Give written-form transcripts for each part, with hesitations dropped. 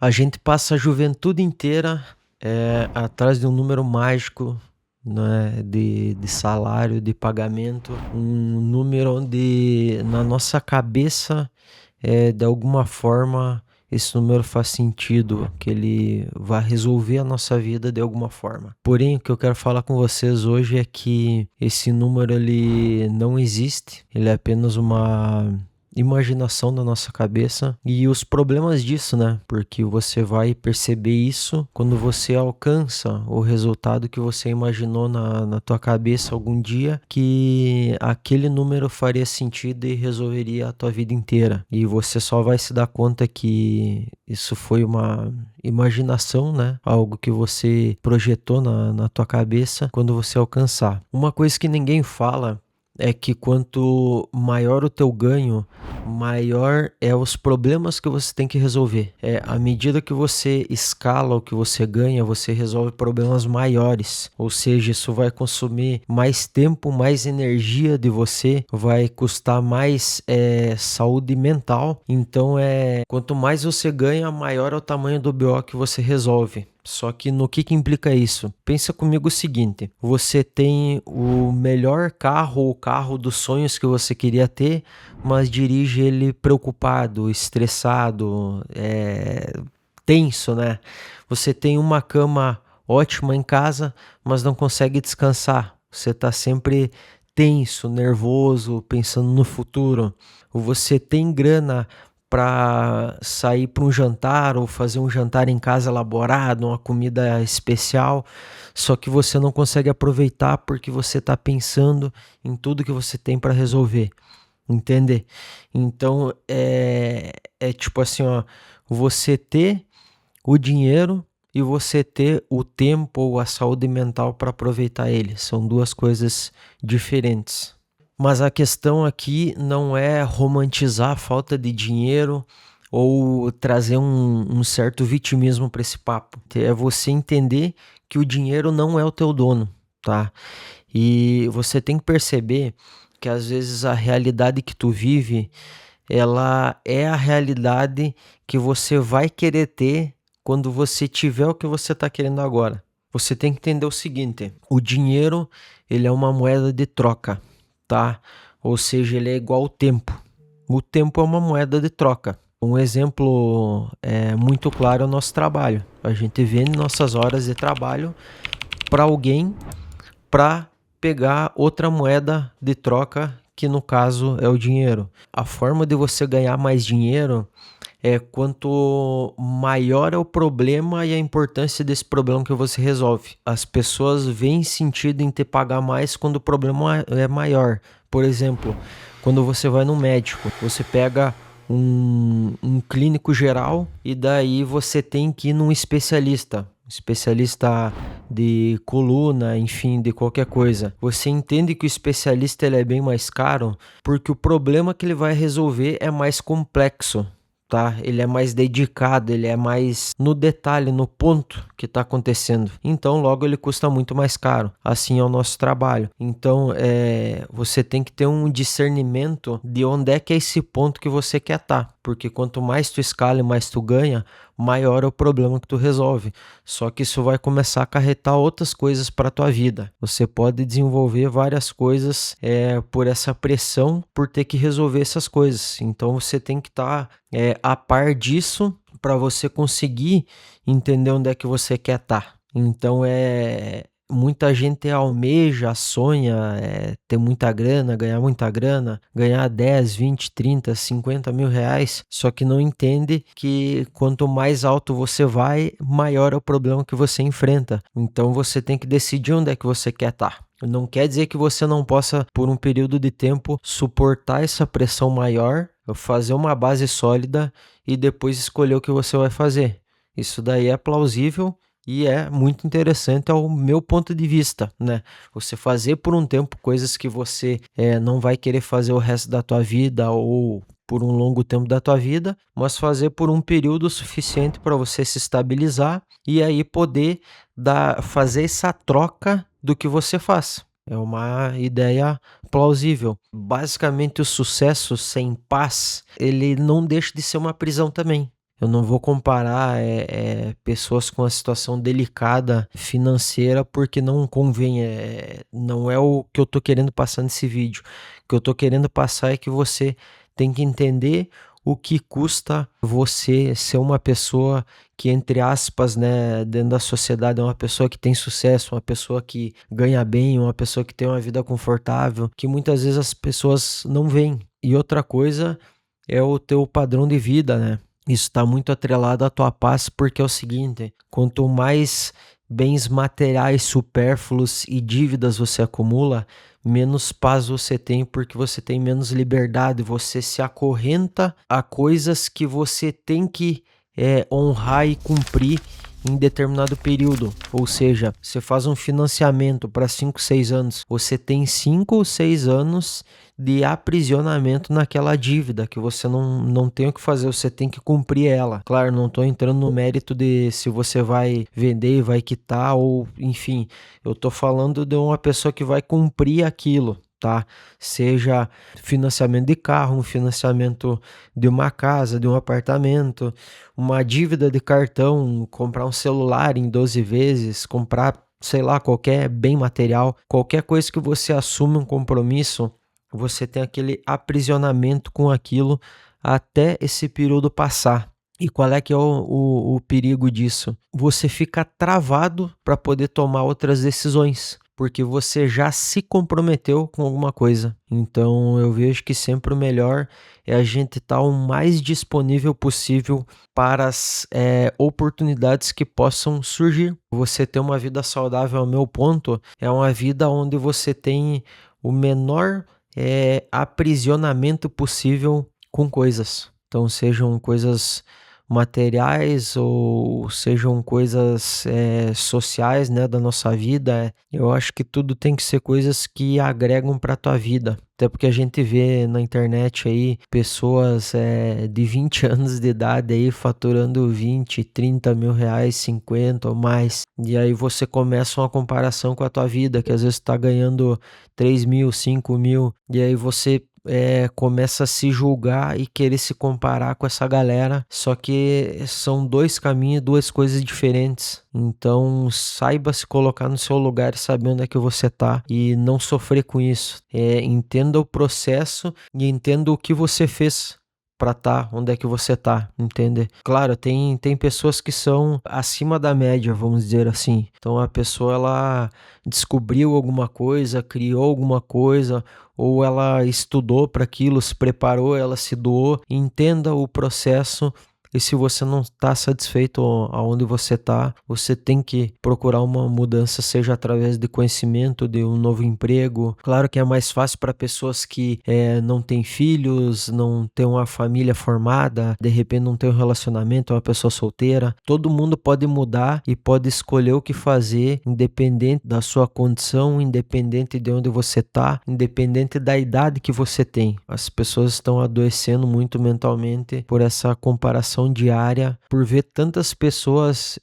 A gente passa a juventude inteira, atrás de um número mágico, né, de salário, de pagamento, um número onde na nossa cabeça, de alguma forma, esse número faz sentido, que ele vai resolver a nossa vida de alguma forma. Porém, o que eu quero falar com vocês hoje é que esse número ele não existe, ele é apenas uma imaginação da nossa cabeça e os problemas disso, né? Porque você vai perceber isso quando você alcança o resultado que você imaginou na tua cabeça algum dia, que aquele número faria sentido e resolveria a tua vida inteira. E você só vai se dar conta que isso foi uma imaginação, né? Algo que você projetou na tua cabeça quando você alcançar. Uma coisa que ninguém fala é que quanto maior o teu ganho, maior é os problemas que você tem que resolver. À medida que você escala o que você ganha, você resolve problemas maiores. Ou seja, isso vai consumir mais tempo, mais energia de você, vai custar mais saúde mental. Então, quanto mais você ganha, maior é o tamanho do BO que você resolve. Só que no que implica isso? Pensa comigo o seguinte: você tem o melhor carro, o carro dos sonhos que você queria ter, mas dirige ele preocupado, estressado, tenso, né? Você tem uma cama ótima em casa, mas não consegue descansar. Você está sempre tenso, nervoso, pensando no futuro. Você tem grana para sair para um jantar ou fazer um jantar em casa elaborado, uma comida especial, só que você não consegue aproveitar porque você está pensando em tudo que você tem para resolver, entende? Então é tipo assim, ó, você ter o dinheiro e você ter o tempo ou a saúde mental para aproveitar ele, são duas coisas diferentes. Mas a questão aqui não é romantizar a falta de dinheiro ou trazer um certo vitimismo para esse papo. É você entender que o dinheiro não é o teu dono, tá? E você tem que perceber que às vezes a realidade que tu vive, ela é a realidade que você vai querer ter quando você tiver o que você está querendo agora. Você tem que entender o seguinte: o dinheiro, ele é uma moeda de troca, tá? Ou seja, ele é igual ao tempo. O tempo é uma moeda de troca. Um exemplo muito claro é o nosso trabalho. A gente vende nossas horas de trabalho para alguém para pegar outra moeda de troca, que no caso é o dinheiro. A forma de você ganhar mais dinheiro é quanto maior é o problema e a importância desse problema que você resolve. As pessoas veem sentido em te pagar mais quando o problema é maior. Por exemplo, quando você vai no médico, você pega um clínico geral e daí você tem que ir num especialista de coluna, enfim, de qualquer coisa. Você entende que o especialista ele é bem mais caro porque o problema que ele vai resolver é mais complexo, tá? Ele é mais dedicado, ele é mais no detalhe, no ponto que está acontecendo. Então, logo ele custa muito mais caro. Assim é o nosso trabalho. Então, você tem que ter um discernimento de onde é que é esse ponto que você quer estar. Porque quanto mais tu escala e mais tu ganha, maior é o problema que tu resolve. Só que isso vai começar a acarretar outras coisas para tua vida. Você pode desenvolver várias coisas por essa pressão, por ter que resolver essas coisas. Então você tem que estar a par disso para você conseguir entender onde é que você quer estar. Então muita gente almeja, sonha ter muita grana, ganhar 10, 20, 30, 50 mil reais, só que não entende que quanto mais alto você vai, maior é o problema que você enfrenta. Então você tem que decidir onde é que você quer estar. Não quer dizer que você não possa, por um período de tempo, suportar essa pressão maior, fazer uma base sólida e depois escolher o que você vai fazer. Isso daí é plausível e é muito interessante ao meu ponto de vista, né? Você fazer por um tempo coisas que você não vai querer fazer o resto da tua vida ou por um longo tempo da tua vida, mas fazer por um período suficiente para você se estabilizar e aí poder fazer essa troca do que você faz. É uma ideia plausível. Basicamente, o sucesso sem paz, ele não deixa de ser uma prisão também. Eu não vou comparar pessoas com uma situação delicada financeira porque não convém, não é o que eu tô querendo passar nesse vídeo. O que eu tô querendo passar é que você tem que entender o que custa você ser uma pessoa que, entre aspas, né, dentro da sociedade é uma pessoa que tem sucesso, uma pessoa que ganha bem, uma pessoa que tem uma vida confortável, que muitas vezes as pessoas não veem. E outra coisa é o teu padrão de vida, né? Isso está muito atrelado à tua paz, porque é o seguinte: quanto mais bens materiais supérfluos e dívidas você acumula, menos paz você tem, porque você tem menos liberdade, você se acorrenta a coisas que você tem que honrar e cumprir em determinado período. Ou seja, você faz um financiamento para 5, 6 anos, você tem 5 ou 6 anos de aprisionamento naquela dívida que você não tem o que fazer, você tem que cumprir ela. Claro, não estou entrando no mérito de se você vai vender e vai quitar ou enfim, eu estou falando de uma pessoa que vai cumprir aquilo, tá? Seja financiamento de carro, um financiamento de uma casa, de um apartamento, uma dívida de cartão, comprar um celular em 12 vezes, comprar, sei lá, qualquer bem material, qualquer coisa que você assume um compromisso, você tem aquele aprisionamento com aquilo até esse período passar. E qual é que é o perigo disso? Você fica travado para poder tomar outras decisões, porque você já se comprometeu com alguma coisa. Então eu vejo que sempre o melhor é a gente estar o mais disponível possível para as oportunidades que possam surgir. Você ter uma vida saudável, ao meu ponto, é uma vida onde você tem o menor aprisionamento possível com coisas. Então, sejam coisas materiais ou sejam coisas sociais, né, da nossa vida. Eu acho que tudo tem que ser coisas que agregam para a tua vida. Até porque a gente vê na internet aí pessoas de 20 anos de idade aí faturando 20, 30 mil reais, 50 ou mais. E aí você começa uma comparação com a tua vida, que às vezes está ganhando 3 mil, 5 mil, e aí você começa a se julgar e querer se comparar com essa galera, só que são dois caminhos, duas coisas diferentes. Então saiba se colocar no seu lugar e saber onde é que você tá e não sofrer com isso. Entenda o processo e entenda o que você fez para tá onde é que você tá, entende? Claro, tem pessoas que são acima da média, vamos dizer assim. Então a pessoa ela descobriu alguma coisa, criou alguma coisa, ou ela estudou para aquilo, se preparou, ela se doou. Entenda o processo. E se você não está satisfeito aonde você está, você tem que procurar uma mudança, seja através de conhecimento, de um novo emprego. Claro que é mais fácil para pessoas que não têm filhos, não têm uma família formada, de repente não tem um relacionamento, é uma pessoa solteira. Todo mundo pode mudar e pode escolher o que fazer, independente da sua condição, independente de onde você está, independente da idade que você tem. As pessoas estão adoecendo muito mentalmente por essa comparação diária, por ver tantas pessoas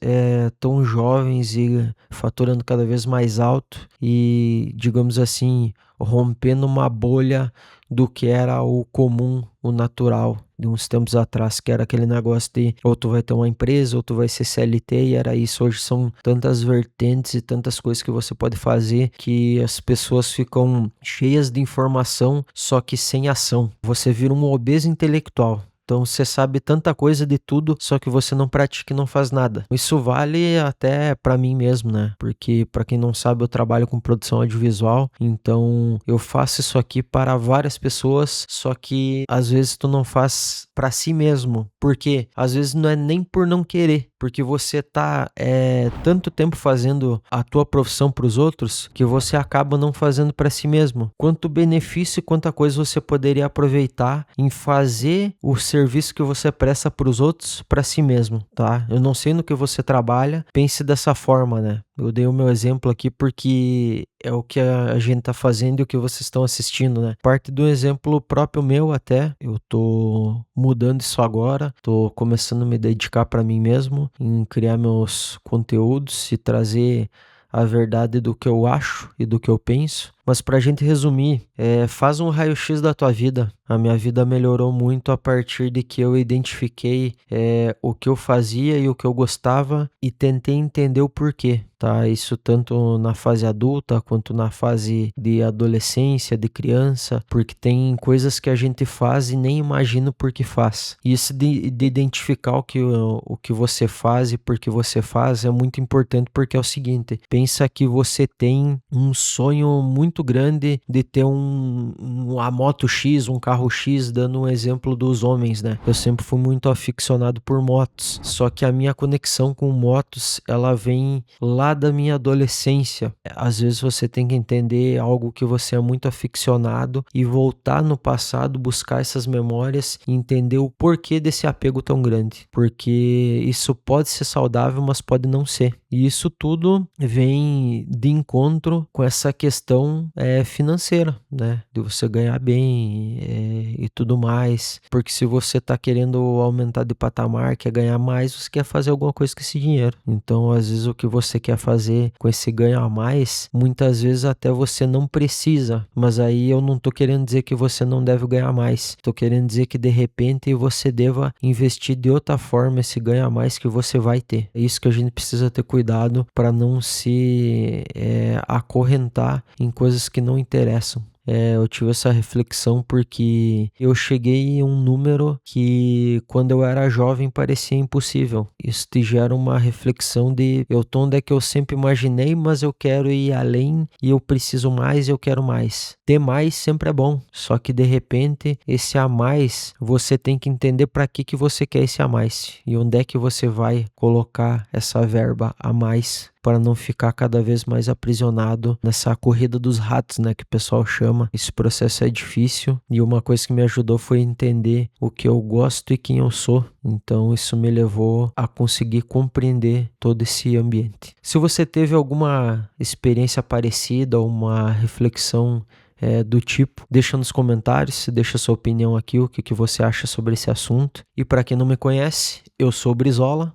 tão jovens e faturando cada vez mais alto e, digamos assim, rompendo uma bolha do que era o comum, o natural de uns tempos atrás, que era aquele negócio de ou tu vai ter uma empresa ou tu vai ser CLT, e era isso. Hoje são tantas vertentes e tantas coisas que você pode fazer que as pessoas ficam cheias de informação, só que sem ação. Você vira um obeso intelectual. Então você sabe tanta coisa de tudo, só que você não pratica e não faz nada. Isso vale até para mim mesmo, né? Porque para quem não sabe, eu trabalho com produção audiovisual, então eu faço isso aqui para várias pessoas, só que às vezes tu não faz para si mesmo. Por quê? Às vezes não é nem por não querer, porque você tá tanto tempo fazendo a tua profissão para os outros que você acaba não fazendo para si mesmo. Quanto benefício e quanta coisa você poderia aproveitar em fazer o serviço que você presta para os outros para si mesmo, tá? Eu não sei no que você trabalha, pense dessa forma, né? Eu dei o meu exemplo aqui porque é o que a gente tá fazendo e o que vocês estão assistindo, né? Parte do exemplo próprio meu até, eu tô mudando isso agora, tô começando a me dedicar para mim mesmo, em criar meus conteúdos e trazer a verdade do que eu acho e do que eu penso. Mas pra gente resumir, faz um raio-x da tua vida. A minha vida melhorou muito a partir de que eu identifiquei o que eu fazia e o que eu gostava e tentei entender o porquê, tá? Isso tanto na fase adulta quanto na fase de adolescência, de criança, porque tem coisas que a gente faz e nem imagina o porquê faz. E isso de identificar o que você faz e por que você faz é muito importante, porque é o seguinte: pensa que você tem um sonho muito grande de ter uma moto X, um carro X, dando um exemplo dos homens, né? Eu sempre fui muito aficionado por motos, só que a minha conexão com motos, ela vem lá da minha adolescência. Às vezes você tem que entender algo que você é muito aficionado e voltar no passado, buscar essas memórias e entender o porquê desse apego tão grande, porque isso pode ser saudável, mas pode não ser. E isso tudo vem de encontro com essa questão financeira, né? De você ganhar bem e tudo mais. Porque se você está querendo aumentar de patamar, quer ganhar mais, você quer fazer alguma coisa com esse dinheiro. Então, às vezes, o que você quer fazer com esse ganhar mais, muitas vezes até você não precisa. Mas aí eu não estou querendo dizer que você não deve ganhar mais. Estou querendo dizer que, de repente, você deva investir de outra forma esse ganhar mais que você vai ter. É isso que a gente precisa ter cuidado para não se acorrentar em coisas que não interessam. Eu tive essa reflexão porque eu cheguei em um número que quando eu era jovem parecia impossível. Isso te gera uma reflexão de eu tô onde é que eu sempre imaginei, mas eu quero ir além e eu preciso mais e eu quero mais. Ter mais sempre é bom, só que de repente esse a mais você tem que entender para que você quer esse a mais e onde é que você vai colocar essa verba a mais para não ficar cada vez mais aprisionado nessa corrida dos ratos, né, que o pessoal chama. Esse processo é difícil e uma coisa que me ajudou foi entender o que eu gosto e quem eu sou. Então isso me levou a conseguir compreender todo esse ambiente. Se você teve alguma experiência parecida ou uma reflexão do tipo, deixa nos comentários, deixa sua opinião aqui, o que você acha sobre esse assunto. E para quem não me conhece, eu sou o Brizola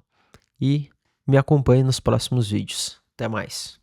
e me acompanhe nos próximos vídeos. Até mais.